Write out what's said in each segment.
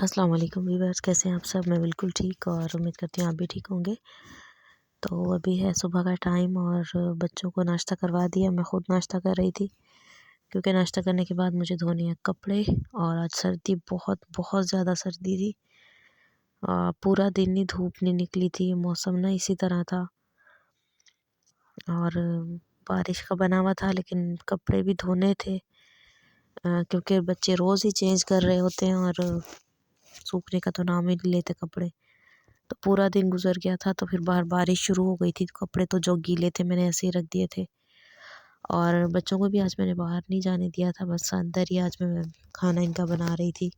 अस्सलाम वालेकुम व्यूअर्स, कैसे हैं आप सब। मैं बिल्कुल ठीक और उम्मीद करती हूँ आप भी ठीक होंगे। तो अभी है सुबह का टाइम और बच्चों को नाश्ता करवा दिया। मैं ख़ुद नाश्ता कर रही थी क्योंकि नाश्ता करने के बाद मुझे धोने हैं कपड़े। और आज सर्दी बहुत बहुत ज़्यादा सर्दी थी। पूरा दिन ही धूप नहीं निकली थी, मौसम ना इसी तरह था और बारिश का बना हुआ था, लेकिन कपड़े भी धोने थे क्योंकि बच्चे रोज़ ही चेंज कर रहे होते हैं और सूखने का तो नाम ही नहीं लेते कपड़े। तो पूरा दिन गुजर गया था, तो फिर बाहर बारिश शुरू हो गई थी। कपड़े तो जो गीले थे मैंने ऐसे ही रख दिए थे और बच्चों को भी आज मैंने बाहर नहीं जाने दिया था, बस अंदर ही आज मैं खाना इनका बना रही थी।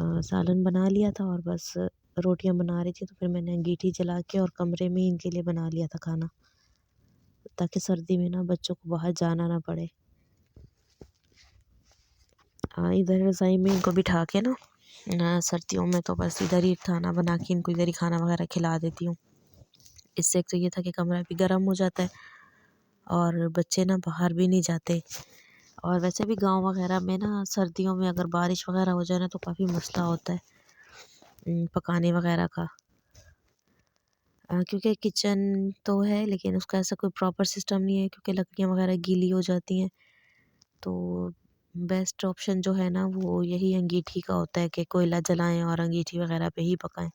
सालन बना लिया था और बस रोटियां बना रही थी। तो फिर मैंने अंगीठी जला के और कमरे में इनके लिए बना लिया था खाना, ताकि सर्दी में ना बच्चों को बाहर जाना ना पड़े। इधर रज़ाई में इनको बिठा के ना सर्दियों में तो बस इधर ही खाना बना के इनको इधर ही खाना वगैरह खिला देती हूँ। इससे एक तो ये था कि कमरा भी गर्म हो जाता है और बच्चे ना बाहर भी नहीं जाते। और वैसे भी गांव वगैरह में ना सर्दियों में अगर बारिश वगैरह हो जाए ना तो काफ़ी मसला होता है पकाने वगैरह का। क्योंकि किचन तो है लेकिन उसका ऐसा कोई प्रॉपर सिस्टम नहीं है, क्योंकि लकड़ियाँ वगैरह गीली हो जाती हैं। तो बेस्ट ऑप्शन जो है ना वो यही अंगीठी का होता है कि कोयला जलाएं और अंगीठी वगैरह पे ही पकाएं।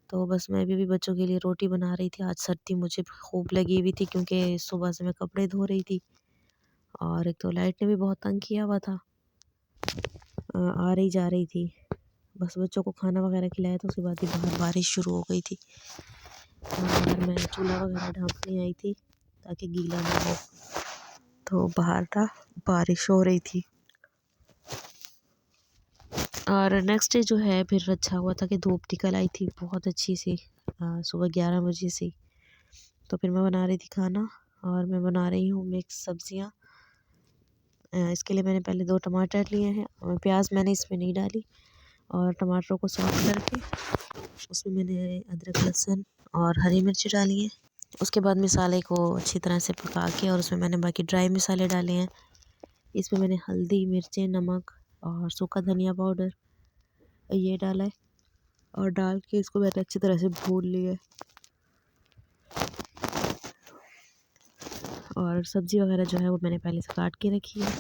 तो बस मैं भी बच्चों के लिए रोटी बना रही थी। आज सर्दी मुझे खूब लगी हुई थी क्योंकि सुबह से मैं कपड़े धो रही थी और एक तो लाइट ने भी बहुत तंग किया हुआ था। आ रही जा रही थी, बस बच्चों को खाना वगैरह खिलाया तो उसके बाद ही बाहर बारिश शुरू हो गई थी। और मैं चूल्हा वगैरह ढाँपने आई थी ताकि गीला ना हो, तो बाहर था बारिश हो रही थी। और नेक्स्ट डे जो है फिर अच्छा हुआ था कि धूप निकल आई थी बहुत अच्छी सी, सुबह 11 बजे से। तो फिर मैं बना रही थी खाना और मैं बना रही हूँ मिक्स सब्जियाँ। इसके लिए मैंने पहले 2 टमाटर लिए हैं और प्याज मैंने इसमें नहीं डाली और टमाटरों को सॉफ्ट करके उसमें मैंने अदरक लहसुन और हरी मिर्ची डाली है। उसके बाद मसाले को अच्छी तरह से पका के और उसमें मैंने बाकी ड्राई मसाले डाले हैं। इसमें मैंने हल्दी, मिर्चें, नमक और सूखा धनिया पाउडर ये डाला है और डाल के इसको मैंने अच्छी तरह से भून लिया है। और सब्ज़ी वगैरह जो है वो मैंने पहले से काट के रखी है।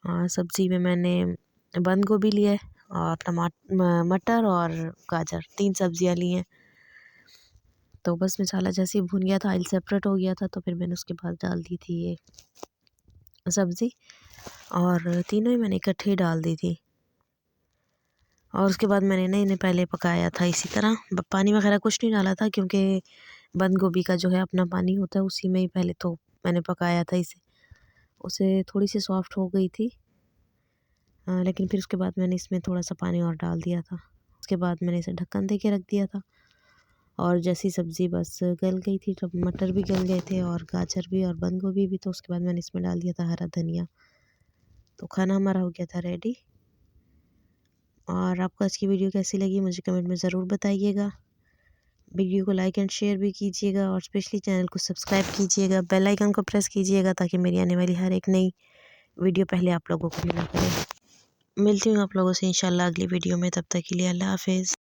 और सब्ज़ी में मैंने बंद गोभी लिया है और मटर और गाजर 3 सब्ज़ियाँ ली हैं। तो बस मसाला जैसे ही भुन गया था, ऑयल सेपरेट हो गया था, तो फिर मैंने उसके बाद डाल दी थी ये सब्ज़ी और तीनों ही मैंने इकट्ठे ही डाल दी थी। और उसके बाद मैंने ना इन्हें पहले पकाया था इसी तरह, पानी वगैरह कुछ नहीं डाला था क्योंकि बंद गोभी का जो है अपना पानी होता है, उसी में ही पहले तो मैंने पकाया था इसे। उसे थोड़ी सी सॉफ्ट हो गई थी, लेकिन फिर उसके बाद मैंने इसमें थोड़ा सा पानी और डाल दिया था। उसके बाद मैंने इसे ढक्कन दे के रख दिया था और जैसी सब्ज़ी बस गल गई थी, जब मटर भी गल गए थे और गाजर भी और बंद गोभी भी, तो उसके बाद मैंने इसमें डाल दिया था हरा धनिया। तो खाना हमारा हो गया था रेडी। और आपको आज की वीडियो कैसी लगी मुझे कमेंट में ज़रूर बताइएगा। वीडियो को लाइक एंड शेयर भी कीजिएगा और स्पेशली चैनल को सब्सक्राइब कीजिएगा, बेल आइकन को प्रेस कीजिएगा ताकि मेरी आने वाली हर एक नई वीडियो पहले आप लोगों को मिला करे। मिलती हूँ आप लोगों से इंशाल्लाह अगली वीडियो में, तब तक के लिए अल्लाह हाफ़िज़।